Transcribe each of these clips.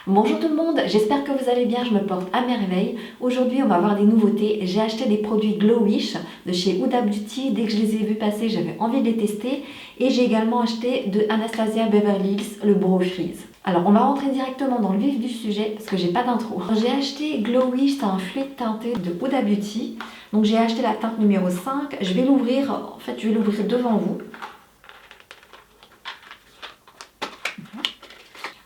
Bonjour tout le monde, j'espère que vous allez bien, je me porte à merveille. Aujourd'hui on va voir des nouveautés. J'ai acheté des produits Glowish de chez Huda Beauty. Dès que je les ai vus passer, j'avais envie de les tester. Et j'ai également acheté de Anastasia Beverly Hills le Brow Freeze. Alors on va rentrer directement dans le vif du sujet parce que j'ai pas d'intro. J'ai acheté Glowish, c'est un fluide teinté de Huda Beauty. Donc j'ai acheté la teinte numéro 5. Je vais l'ouvrir, en fait je vais l'ouvrir devant vous.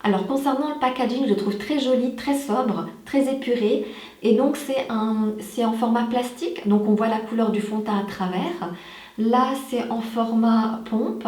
Alors concernant le packaging, je le trouve très joli, très sobre, très épuré. Et donc c'est en format plastique, donc on voit la couleur du fond de teint à travers. Là c'est en format pompe.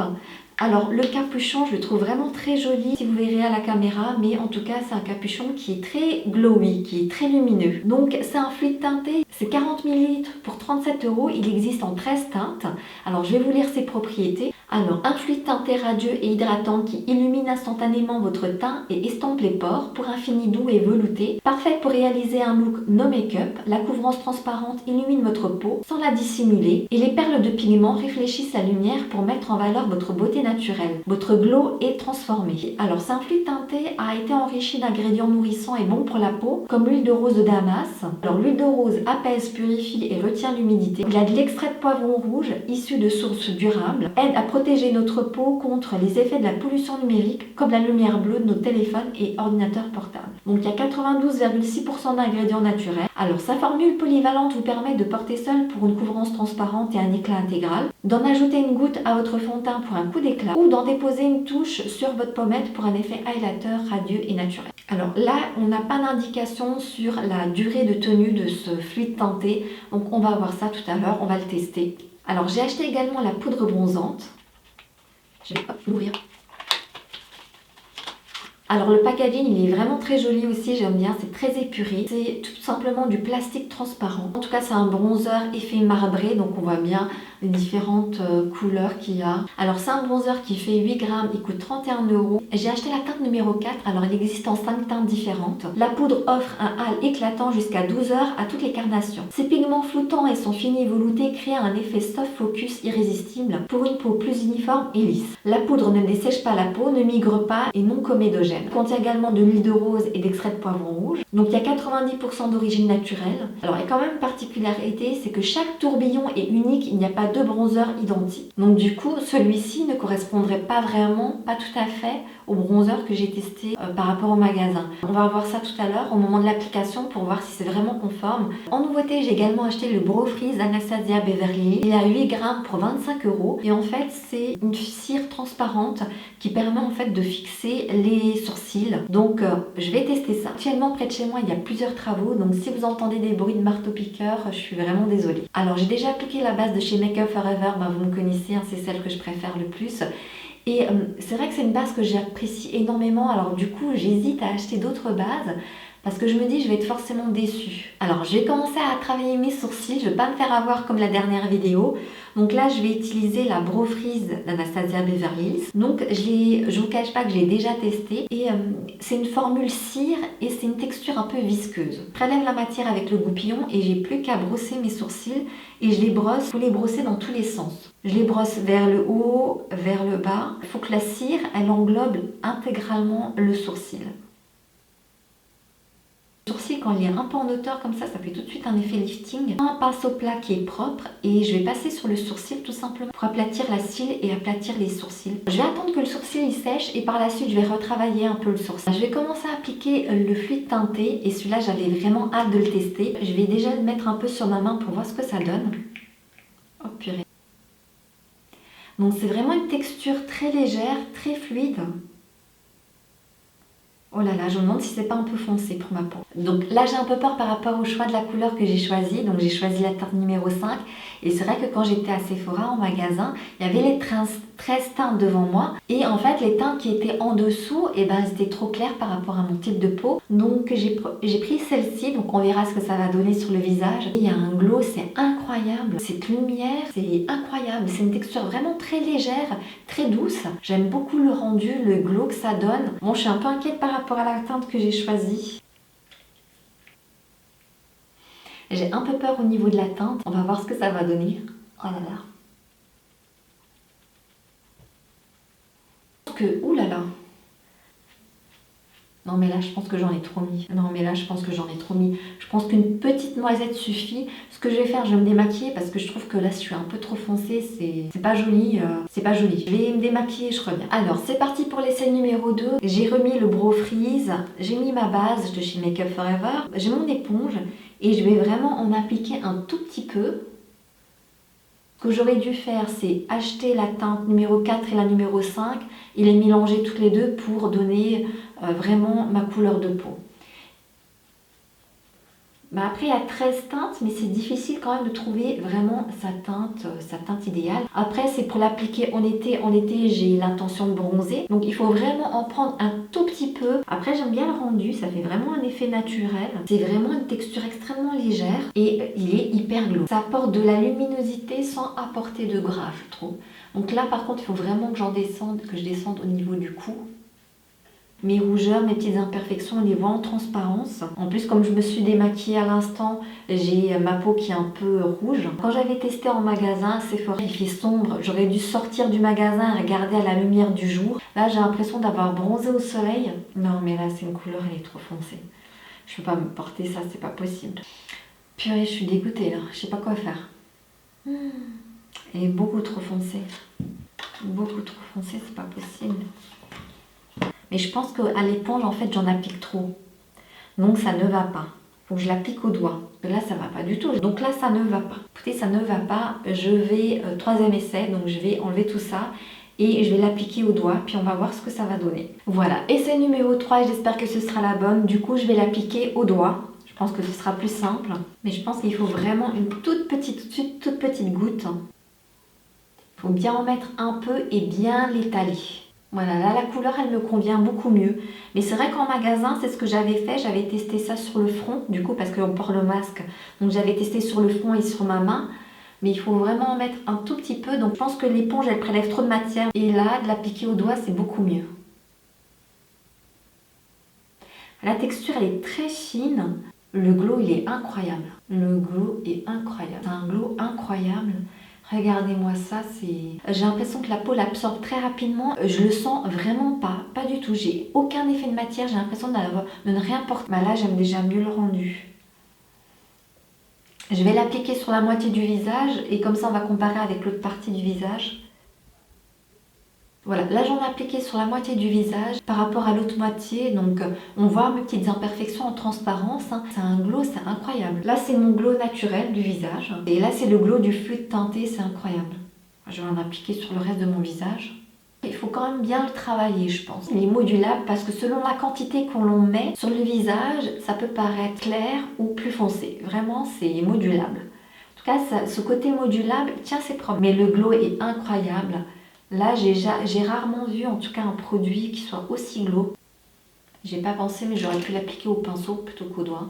Alors le capuchon, je le trouve vraiment très joli, si vous verrez à la caméra, mais en tout cas c'est un capuchon qui est très glowy, qui est très lumineux. Donc c'est un fluide teinté, c'est 40 ml pour 37 €, il existe en 13 teintes. Alors je vais vous lire ses propriétés. Alors, un fluide teinté radieux et hydratant qui illumine instantanément votre teint et estompe les pores pour un fini doux et velouté. Parfait pour réaliser un look no make-up. La couvrance transparente illumine votre peau sans la dissimuler. Et les perles de pigments réfléchissent la lumière pour mettre en valeur votre beauté naturelle. Votre glow est transformé. Alors, c'est un fluide teinté a été enrichi d'ingrédients nourrissants et bons pour la peau, comme l'huile de rose de Damas. Alors, l'huile de rose apaise, purifie et retient l'humidité. Il y a de l'extrait de poivron rouge issu de sources durables. Aide à protéger notre peau contre les effets de la pollution numérique comme la lumière bleue de nos téléphones et ordinateurs portables. Donc il y a 92,6% d'ingrédients naturels. Alors sa formule polyvalente vous permet de porter seul pour une couvrance transparente et un éclat intégral, d'en ajouter une goutte à votre fond de teint pour un coup d'éclat ou d'en déposer une touche sur votre pommette pour un effet highlighter radieux et naturel. Alors là on n'a pas d'indication sur la durée de tenue de ce fluide teinté, donc on va voir ça tout à l'heure, on va le tester. Alors j'ai acheté également la poudre bronzante. Je vais l'ouvrir. Alors le packaging il est vraiment très joli aussi, j'aime bien, c'est très épuré. C'est tout simplement du plastique transparent. En tout cas c'est un bronzer effet marbré, donc on voit bien les différentes couleurs qu'il y a. Alors c'est un bronzer qui fait 8 grammes, il coûte 31 €. J'ai acheté la teinte numéro 4, alors il existe en 5 teintes différentes. La poudre offre un hâle éclatant jusqu'à 12 heures à toutes les carnations. Ses pigments floutants et son fini velouté créent un effet soft focus irrésistible pour une peau plus uniforme et lisse. La poudre ne dessèche pas la peau, ne migre pas et non comédogène. Il contient également de l'huile de rose et d'extrait de poivron rouge. Donc il y a 90% d'origine naturelle. Alors il y a quand même une particularité, c'est que chaque tourbillon est unique, il n'y a pas deux bronzers identiques. Donc du coup, celui-ci ne correspondrait pas vraiment, pas tout à fait au bronzer que j'ai testé par rapport au magasin. On va voir ça tout à l'heure au moment de l'application pour voir si c'est vraiment conforme. En nouveauté, j'ai également acheté le Brow Freeze Anastasia Beverly Hills. Il a 8 grammes pour 25 € et en fait c'est une cire transparente qui permet en fait de fixer les sourcils. Donc je vais tester ça. Actuellement près de chez moi il y a plusieurs travaux, donc si vous entendez des bruits de marteau-piqueur, je suis vraiment désolée. Alors j'ai déjà appliqué la base de chez Make Up Forever, vous me connaissez, hein, c'est celle que je préfère le plus. Et c'est vrai que c'est une base que j'apprécie énormément, alors du coup j'hésite à acheter d'autres bases parce que je me dis je vais être forcément déçue. Alors je vais commencer à travailler mes sourcils, je ne vais pas me faire avoir comme la dernière vidéo. Donc là je vais utiliser la Brow Freeze d'Anastasia Beverly Hills. Donc je vous cache pas que je l'ai déjà testé et c'est une formule cire et c'est une texture un peu visqueuse. Je prélève la matière avec le goupillon et j'ai plus qu'à brosser mes sourcils et je les brosse, vous les brosser dans tous les sens. Je les brosse vers le haut, vers le bas. Il faut que la cire elle englobe intégralement le sourcil. Le sourcil, quand il est un peu en hauteur comme ça fait tout de suite un effet lifting. Un pinceau plat qui est propre et je vais passer sur le sourcil tout simplement pour aplatir la cils et aplatir les sourcils. Je vais attendre que le sourcil il sèche et par la suite je vais retravailler un peu le sourcil. Je vais commencer à appliquer le fluide teinté et celui-là j'avais vraiment hâte de le tester. Je vais déjà le mettre un peu sur ma main pour voir ce que ça donne. Oh purée. Donc c'est vraiment une texture très légère, très fluide. Oh là là, je me demande si c'est pas un peu foncé pour ma peau. Donc là j'ai un peu peur par rapport au choix de la couleur que j'ai choisi. Donc j'ai choisi la teinte numéro 5. Et c'est vrai que quand j'étais à Sephora en magasin, il y avait les 13 teintes devant moi. Et en fait les teintes qui étaient en dessous, c'était trop clair par rapport à mon type de peau. Donc j'ai pris celle-ci, donc on verra ce que ça va donner sur le visage. Et il y a un glow, c'est incroyable. Cette lumière, c'est incroyable. C'est une texture vraiment très légère, très douce. J'aime beaucoup le rendu, le glow que ça donne. Bon, je suis un peu inquiète par rapport à la teinte que j'ai choisie. J'ai un peu peur au niveau de la teinte. On va voir ce que ça va donner. Oh là là. Ouh là là. Non mais là je pense que j'en ai trop mis. Non mais là je pense que j'en ai trop mis. Je pense qu'une petite noisette suffit. Ce que je vais faire, je vais me démaquiller parce que je trouve que là je suis un peu trop foncée. C'est pas joli. C'est pas joli. Je vais me démaquiller et je reviens. Alors c'est parti pour l'essai numéro 2. J'ai remis le Brow Freeze. J'ai mis ma base de chez Make Up Forever. J'ai mon éponge et je vais vraiment en appliquer un tout petit peu. Ce que j'aurais dû faire, c'est acheter la teinte numéro 4 et la numéro 5 et les mélanger toutes les deux pour donner vraiment ma couleur de peau. Bah après, il y a 13 teintes, mais c'est difficile quand même de trouver vraiment sa teinte idéale. Après, c'est pour l'appliquer en été. En été, j'ai l'intention de bronzer. Donc, il faut vraiment en prendre un tout petit peu. Après, j'aime bien le rendu. Ça fait vraiment un effet naturel. C'est vraiment une texture extrêmement légère. Et il est hyper glow. Ça apporte de la luminosité sans apporter de gras, je trouve. Donc là, par contre, il faut vraiment que je descende au niveau du cou. Mes rougeurs, mes petites imperfections, on les voit en transparence. En plus, comme je me suis démaquillée à l'instant, j'ai ma peau qui est un peu rouge. Quand j'avais testé en magasin, Sephora, il fait sombre. J'aurais dû sortir du magasin et regarder à la lumière du jour. Là, j'ai l'impression d'avoir bronzé au soleil. Non, mais là, c'est une couleur, elle est trop foncée. Je peux pas me porter ça, c'est pas possible. Purée, je suis dégoûtée là. Je sais pas quoi faire. Elle est beaucoup trop foncée. Beaucoup trop foncée, c'est pas possible. Mais je pense qu'à l'éponge, en fait, j'en applique trop. Donc, ça ne va pas. Il faut que je l'applique au doigt. Là, ça ne va pas du tout. Donc là, ça ne va pas. Écoutez, ça ne va pas. Je vais, troisième essai, donc je vais enlever tout ça. Et je vais l'appliquer au doigt, puis on va voir ce que ça va donner. Voilà, essai numéro 3, j'espère que ce sera la bonne. Du coup, je vais l'appliquer au doigt. Je pense que ce sera plus simple. Mais je pense qu'il faut vraiment une toute petite goutte. Il faut bien en mettre un peu et bien l'étaler. Voilà, là la couleur elle me convient beaucoup mieux. Mais c'est vrai qu'en magasin, c'est ce que j'avais fait. J'avais testé ça sur le front, du coup, parce qu'on porte le masque. Donc j'avais testé sur le front et sur ma main. Mais il faut vraiment en mettre un tout petit peu. Donc je pense que l'éponge, elle prélève trop de matière. Et là, de l'appliquer au doigt, c'est beaucoup mieux. La texture, elle est très fine. Le glow, il est incroyable. Le glow est incroyable. C'est un glow incroyable. Regardez-moi ça, j'ai l'impression que la peau l'absorbe très rapidement. Je le sens vraiment pas du tout. J'ai aucun effet de matière, j'ai l'impression de ne rien porter. Bah là, j'aime déjà mieux le rendu. Je vais l'appliquer sur la moitié du visage et comme ça, on va comparer avec l'autre partie du visage. Voilà, là j'en ai appliqué sur la moitié du visage par rapport à l'autre moitié, donc on voit mes petites imperfections en transparence. C'est un glow, c'est incroyable. Là c'est mon glow naturel du visage et là c'est le glow du fluide teinté, c'est incroyable. Je vais en appliquer sur le reste de mon visage. Il faut quand même bien le travailler, je pense. Il est modulable parce que selon la quantité qu'on l'on met sur le visage, ça peut paraître clair ou plus foncé. Vraiment, c'est modulable. En tout cas, ce côté modulable tient ses promesses. Mais le glow est incroyable. Là, j'ai rarement vu en tout cas un produit qui soit aussi glow. J'ai pas pensé, mais j'aurais pu l'appliquer au pinceau plutôt qu'au doigt.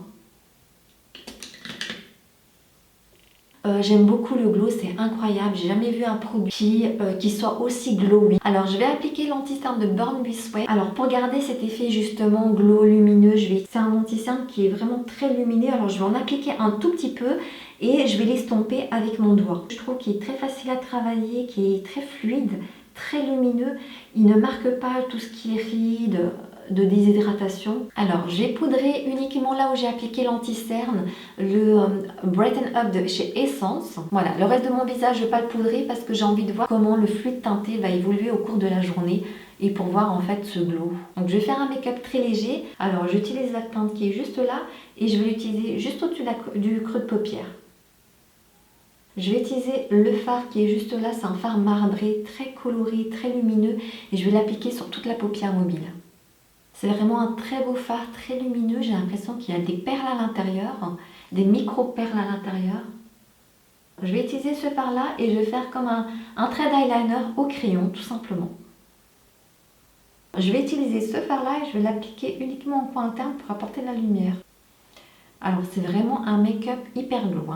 J'aime beaucoup le glow, c'est incroyable. J'ai jamais vu un produit qui soit aussi glowy. Alors, je vais appliquer l'anti-cerne de Born This Way. Alors, pour garder cet effet justement glow lumineux, c'est un anti-cerne qui est vraiment très lumineux. Alors, je vais en appliquer un tout petit peu et je vais l'estomper avec mon doigt. Je trouve qu'il est très facile à travailler, qui est très fluide, très lumineux. Il ne marque pas tout ce qui est ride, de déshydratation. Alors, j'ai poudré uniquement là où j'ai appliqué l'anti-cerne, le Brighten Up de chez Essence. Voilà, le reste de mon visage, je ne vais pas le poudrer parce que j'ai envie de voir comment le fluide teinté va évoluer au cours de la journée et pour voir en fait ce glow. Donc, je vais faire un make-up très léger. Alors, j'utilise la teinte qui est juste là et je vais l'utiliser juste au-dessus du creux de paupière. Je vais utiliser le fard qui est juste là, c'est un fard marbré, très coloré, très lumineux et je vais l'appliquer sur toute la paupière mobile. C'est vraiment un très beau fard, très lumineux. J'ai l'impression qu'il y a des perles à l'intérieur, des micro-perles à l'intérieur. Je vais utiliser ce fard-là et je vais faire comme un trait d'eyeliner au crayon, tout simplement. Je vais utiliser ce fard-là et je vais l'appliquer uniquement en coin interne pour apporter de la lumière. Alors, c'est vraiment un make-up hyper glow.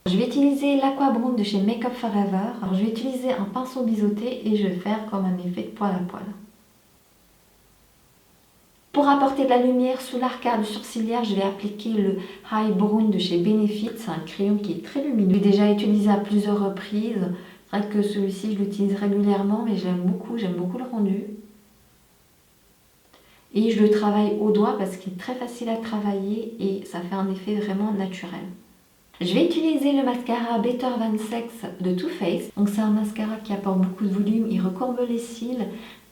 Je vais utiliser l'Aqua Brown de chez Make Up Forever. Alors, je vais utiliser un pinceau biseauté et je vais faire comme un effet de poil à poil. Pour apporter de la lumière sous l'arcade sourcilière, je vais appliquer le High Brown de chez Benefit. C'est un crayon qui est très lumineux. Je l'ai déjà utilisé à plusieurs reprises. C'est vrai que celui-ci, je l'utilise régulièrement, mais j'aime beaucoup le rendu. Et je le travaille au doigt parce qu'il est très facile à travailler et ça fait un effet vraiment naturel. Je vais utiliser le mascara Better Than Sex de Too Faced. Donc c'est un mascara qui apporte beaucoup de volume, il recourbe les cils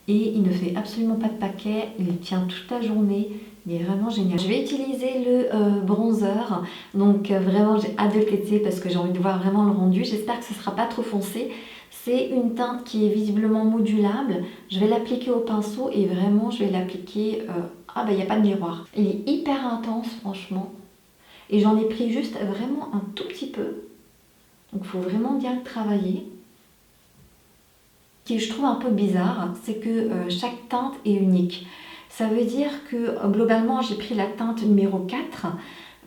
et il ne fait absolument pas de paquet. Il tient toute la journée, il est vraiment génial. Je vais utiliser le bronzer. Donc vraiment j'ai hâte de le tester parce que j'ai envie de voir vraiment le rendu. J'espère que ce ne sera pas trop foncé. C'est une teinte qui est visiblement modulable. Je vais l'appliquer au pinceau et vraiment je vais l'appliquer... Ah bah il n'y a pas de miroir. Il est hyper intense franchement. Et j'en ai pris juste vraiment un tout petit peu. Donc il faut vraiment bien le travailler. Ce que je trouve un peu bizarre, c'est que chaque teinte est unique. Ça veut dire que globalement j'ai pris la teinte numéro 4,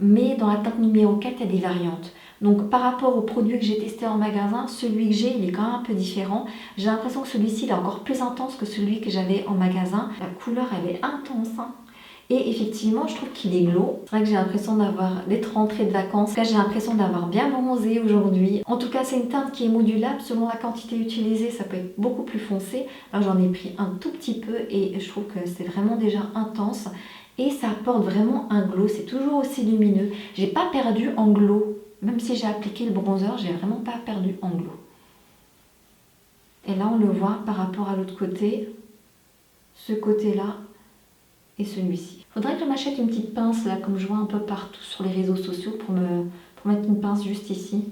mais dans la teinte numéro 4 il y a des variantes. Donc par rapport au produit que j'ai testé en magasin, celui que j'ai il est quand même un peu différent. J'ai l'impression que celui-ci est encore plus intense que celui que j'avais en magasin. La couleur elle est intense. Hein. Et effectivement, je trouve qu'il est glow. C'est vrai que j'ai l'impression d'être rentrée de vacances. Là, j'ai l'impression d'avoir bien bronzé aujourd'hui. En tout cas, c'est une teinte qui est modulable. Selon la quantité utilisée, ça peut être beaucoup plus foncé. Là, j'en ai pris un tout petit peu et je trouve que c'est vraiment déjà intense. Et ça apporte vraiment un glow. C'est toujours aussi lumineux. J'ai pas perdu en glow. Même si j'ai appliqué le bronzer, j'ai vraiment pas perdu en glow. Et là, on le voit par rapport à l'autre côté. Ce côté-là. Et celui-ci. Il faudrait que je m'achète une petite pince là, comme je vois un peu partout sur les réseaux sociaux pour mettre une pince juste ici.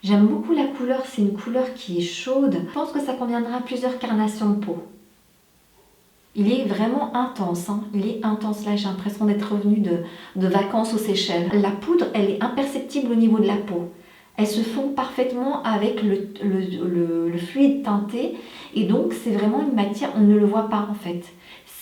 J'aime beaucoup la couleur, c'est une couleur qui est chaude. Je pense que ça conviendra à plusieurs carnations de peau. Il est vraiment intense, hein. Il est intense là, j'ai l'impression d'être revenue de vacances aux Seychelles. La poudre, elle est imperceptible au niveau de la peau. Elle se fond parfaitement avec le fluide teinté et donc c'est vraiment une matière, on ne le voit pas en fait.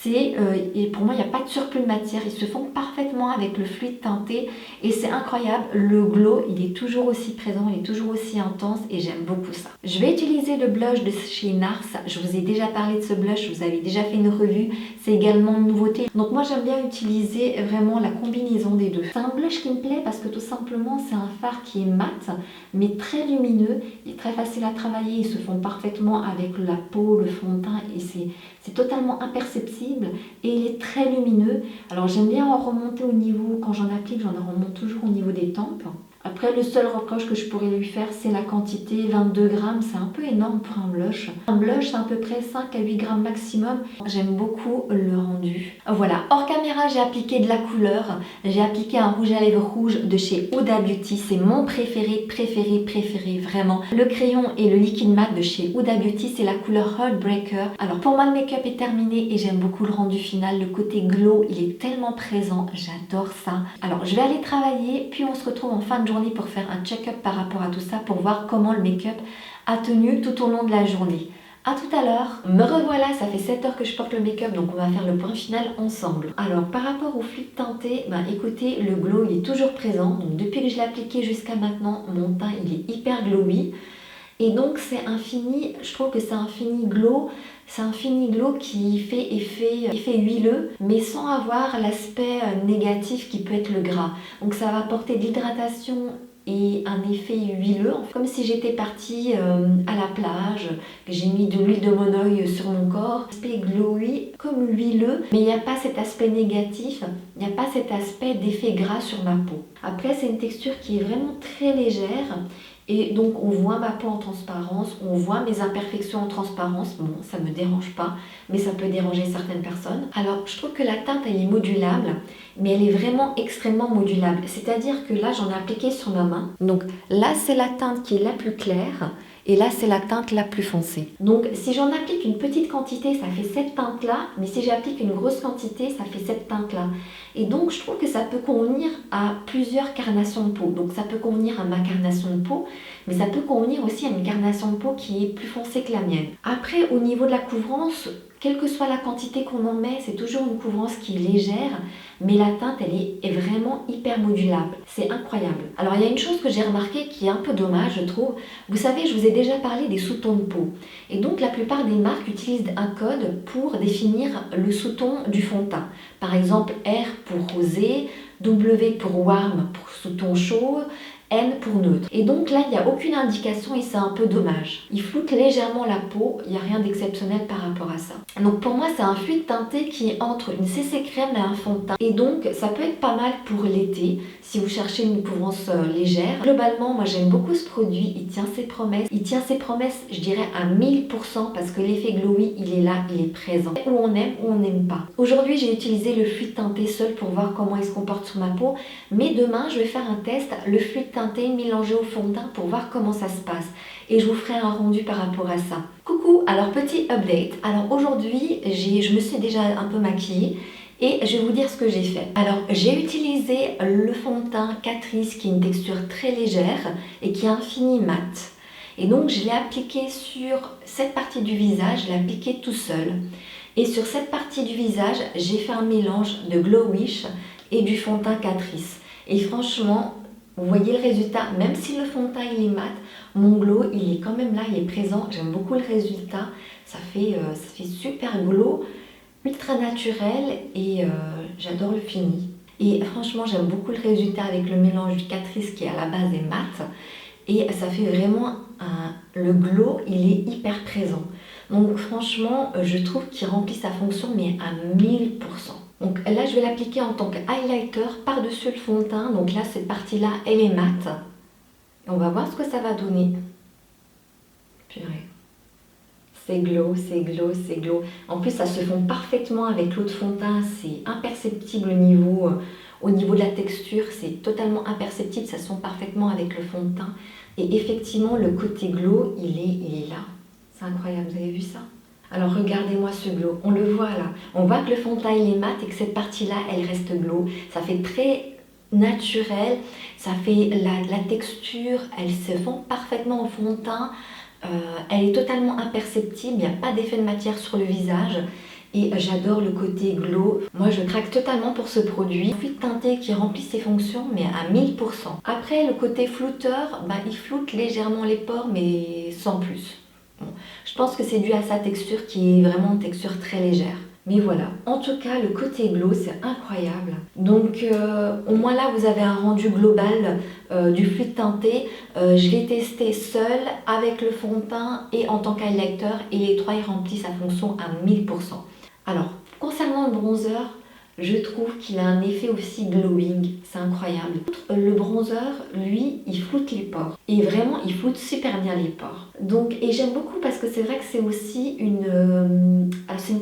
Et pour moi, il n'y a pas de surplus de matière. Ils se font parfaitement avec le fluide teinté et c'est incroyable. Le glow, il est toujours aussi présent, il est toujours aussi intense et j'aime beaucoup ça. Je vais utiliser le blush de chez NARS. Je vous ai déjà parlé de ce blush, je vous avais déjà fait une revue. C'est également une nouveauté. Donc moi, j'aime bien utiliser vraiment la combinaison des deux. C'est un blush qui me plaît parce que tout simplement, c'est un fard qui est mat, mais très lumineux. Il est très facile à travailler. Ils se font parfaitement avec la peau, le fond de teint et c'est totalement imperceptible et il est très lumineux. Alors j'aime bien en remonter au niveau, quand j'en applique, j'en remonte toujours au niveau des tempes. Après, le seul reproche que je pourrais lui faire, c'est la quantité, 22 grammes, c'est un peu énorme pour un blush. Un blush, c'est à peu près 5 à 8 grammes maximum. J'aime beaucoup le rendu. Voilà, hors caméra, j'ai appliqué de la couleur. J'ai appliqué un rouge à lèvres rouge de chez Huda Beauty. C'est mon préféré, vraiment. Le crayon et le liquide mat de chez Huda Beauty, c'est la couleur Heartbreaker. Alors, pour moi, le make-up est terminé et j'aime beaucoup le rendu final. Le côté glow, il est tellement présent. J'adore ça. Alors, je vais aller travailler, puis on se retrouve en fin de journée pour faire un check-up par rapport à tout ça, pour voir comment le make-up a tenu tout au long de la journée. A tout à l'heure. Me revoilà, ça fait 7 heures que je porte le make-up, donc on va faire le point final ensemble. Alors par rapport au fluide teinté, écoutez, le glow il est toujours présent. Donc depuis que je l'ai appliqué jusqu'à maintenant, mon teint il est hyper glowy. Et donc c'est un fini, je trouve que c'est un fini glow. C'est un fini glow qui fait effet huileux, mais sans avoir l'aspect négatif qui peut être le gras. Donc ça va apporter de l'hydratation et un effet huileux, comme si j'étais partie à la plage, que j'ai mis de l'huile de monoeil sur mon corps. Aspect glowy, comme huileux, mais il n'y a pas cet aspect négatif, il n'y a pas cet aspect d'effet gras sur ma peau. Après, c'est une texture qui est vraiment très légère. Et donc on voit ma peau en transparence, on voit mes imperfections en transparence. Bon, ça ne me dérange pas, mais ça peut déranger certaines personnes. Alors je trouve que la teinte elle est modulable, mais elle est vraiment extrêmement modulable. C'est-à-dire que là j'en ai appliqué sur ma main. Donc là c'est la teinte qui est la plus claire. Et là, c'est la teinte la plus foncée. Donc, si j'en applique une petite quantité, ça fait cette teinte-là. Mais si j'applique une grosse quantité, ça fait cette teinte-là. Et donc, je trouve que ça peut convenir à plusieurs carnations de peau. Donc, ça peut convenir à ma carnation de peau, mais ça peut convenir aussi à une carnation de peau qui est plus foncée que la mienne. Après, au niveau de la couvrance, quelle que soit la quantité qu'on en met, c'est toujours une couvrance qui est légère, mais la teinte, elle est vraiment hyper modulable. C'est incroyable. Alors, il y a une chose que j'ai remarqué qui est un peu dommage, je trouve. Vous savez, je vous ai déjà parlé des sous-tons de peau. Et donc, la plupart des marques utilisent un code pour définir le sous-ton du fond de teint. Par exemple, R pour rosé, W pour warm pour sous-ton chaud, N pour neutre. Et donc là, il n'y a aucune indication et c'est un peu dommage. Il floute légèrement la peau, il n'y a rien d'exceptionnel par rapport à ça. Donc pour moi, c'est un fluide teinté qui est entre une CC crème et un fond de teint. Et donc, ça peut être pas mal pour l'été, si vous cherchez une couvrance légère. Globalement, moi j'aime beaucoup ce produit, il tient ses promesses. Il tient ses promesses, je dirais à 1000% parce que l'effet glowy, il est là, il est présent. Ou on aime ou on n'aime pas. Aujourd'hui, j'ai utilisé le fluide teinté seul pour voir comment il se comporte sur ma peau. Mais demain, je vais faire un test, le fluide teinté mélangé au fond de teint pour voir comment ça se passe. Et je vous ferai un rendu par rapport à ça. Coucou, alors petit update. Alors aujourd'hui, je me suis déjà un peu maquillée. Et je vais vous dire ce que j'ai fait. Alors, j'ai utilisé le fond de teint Catrice qui est une texture très légère et qui est infini mat. Et donc, je l'ai appliqué sur cette partie du visage, je l'ai appliqué tout seul. Et sur cette partie du visage, j'ai fait un mélange de Glow Wish et du fond de teint Catrice. Et franchement, vous voyez le résultat, même si le fond de teint il est mat, mon glow il est quand même là, il est présent. J'aime beaucoup le résultat, ça fait super glow. Ultra naturel et j'adore le fini. Et franchement, j'aime beaucoup le résultat avec le mélange du Catrice qui à la base est mat. Et ça fait vraiment le glow, il est hyper présent. Donc franchement, je trouve qu'il remplit sa fonction mais à 1000%. Donc là, je vais l'appliquer en tant que highlighter par-dessus le fond de teint. Donc là, cette partie-là, elle est mat. Et on va voir ce que ça va donner. Purée. C'est glow, c'est glow, c'est glow. En plus, ça se fond parfaitement avec l'eau de fond de teint. C'est imperceptible au niveau de la texture. C'est totalement imperceptible. Ça se fond parfaitement avec le fond de teint. Et effectivement, le côté glow, il est là. C'est incroyable. Vous avez vu ça? Alors, regardez-moi ce glow. On le voit là. On voit que le fond de teint, il est mat et que cette partie-là, elle reste glow. Ça fait très naturel. Ça fait la texture. Elle se fond parfaitement au fond de teint. Elle est totalement imperceptible, il n'y a pas d'effet de matière sur le visage et j'adore le côté glow. Moi je craque totalement pour ce produit. Fluide teinté qui remplit ses fonctions mais à 1000%. Après le côté flouteur, il floute légèrement les pores mais sans plus. Bon, je pense que c'est dû à sa texture qui est vraiment une texture très légère. Mais voilà, en tout cas, le côté glow, c'est incroyable. Donc, au moins là, vous avez un rendu global du fluide teinté. Je l'ai testé seul, avec le fond de teint et en tant qu'highlighter. Et les trois, ils remplissent sa fonction à 1000%. Alors, concernant le bronzer, je trouve qu'il a un effet aussi glowing. C'est incroyable. Le bronzer, lui, il floute les pores. Et vraiment, il floute super bien les pores. Donc, et j'aime beaucoup parce que c'est vrai que c'est aussi une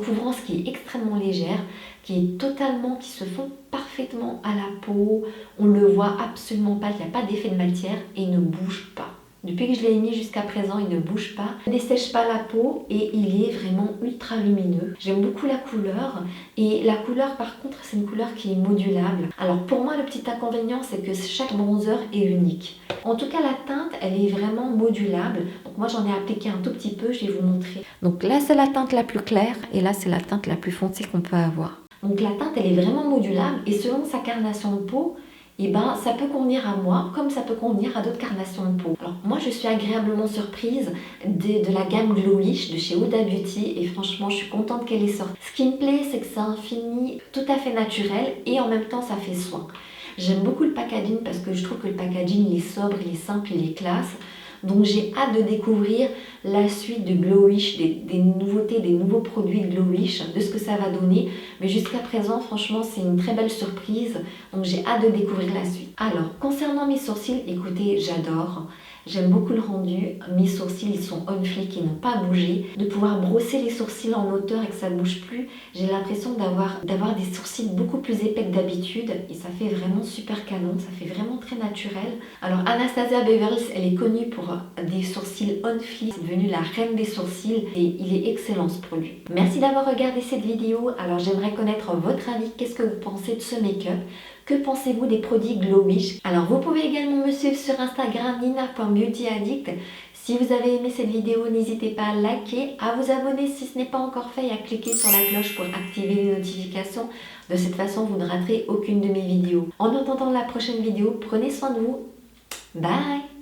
couvrance qui est extrêmement légère, qui se fond parfaitement à la peau. On ne le voit absolument pas, il n'y a pas d'effet de matière et il ne bouge pas. Depuis que je l'ai mis jusqu'à présent, il ne bouge pas, il ne dessèche pas la peau et il est vraiment ultra lumineux. J'aime beaucoup la couleur et la couleur par contre c'est une couleur qui est modulable. Alors pour moi le petit inconvénient c'est que chaque bronzer est unique. En tout cas la teinte elle est vraiment modulable. Donc moi j'en ai appliqué un tout petit peu, je vais vous montrer. Donc là c'est la teinte la plus claire et là c'est la teinte la plus foncée qu'on peut avoir. Donc la teinte elle est vraiment modulable et selon sa carnation de peau, ça peut convenir à moi comme ça peut convenir à d'autres carnations de peau. Alors moi je suis agréablement surprise de la gamme Glowish de chez Huda Beauty et franchement je suis contente qu'elle est sortie. Ce qui me plaît c'est que c'est un fini tout à fait naturel et en même temps ça fait soin. J'aime beaucoup le packaging parce que je trouve que le packaging il est sobre, il est simple, il est classe. Donc j'ai hâte de découvrir la suite de Glowish, des nouveautés, des nouveaux produits de Glowish, de ce que ça va donner. Mais jusqu'à présent, franchement, c'est une très belle surprise. Donc j'ai hâte de découvrir la suite. Alors, concernant mes sourcils, écoutez, j'adore. J'aime beaucoup le rendu. Mes sourcils, ils sont on fleek, ils n'ont pas bougé. De pouvoir brosser les sourcils en hauteur et que ça ne bouge plus, j'ai l'impression d'avoir des sourcils beaucoup plus épais que d'habitude. Et ça fait vraiment super canon, ça fait vraiment très naturel. Alors Anastasia Beverly, elle est connue pour des sourcils on fleek. C'est devenue la reine des sourcils et il est excellent ce produit. Merci d'avoir regardé cette vidéo. Alors j'aimerais connaître votre avis. Qu'est-ce que vous pensez de ce make-up? Que pensez-vous des produits Glowish? Alors vous pouvez également me suivre sur Instagram nina.beautyaddict. Si vous avez aimé cette vidéo, n'hésitez pas à liker, à vous abonner si ce n'est pas encore fait et à cliquer sur la cloche pour activer les notifications. De cette façon, vous ne raterez aucune de mes vidéos. En attendant la prochaine vidéo, prenez soin de vous. Bye!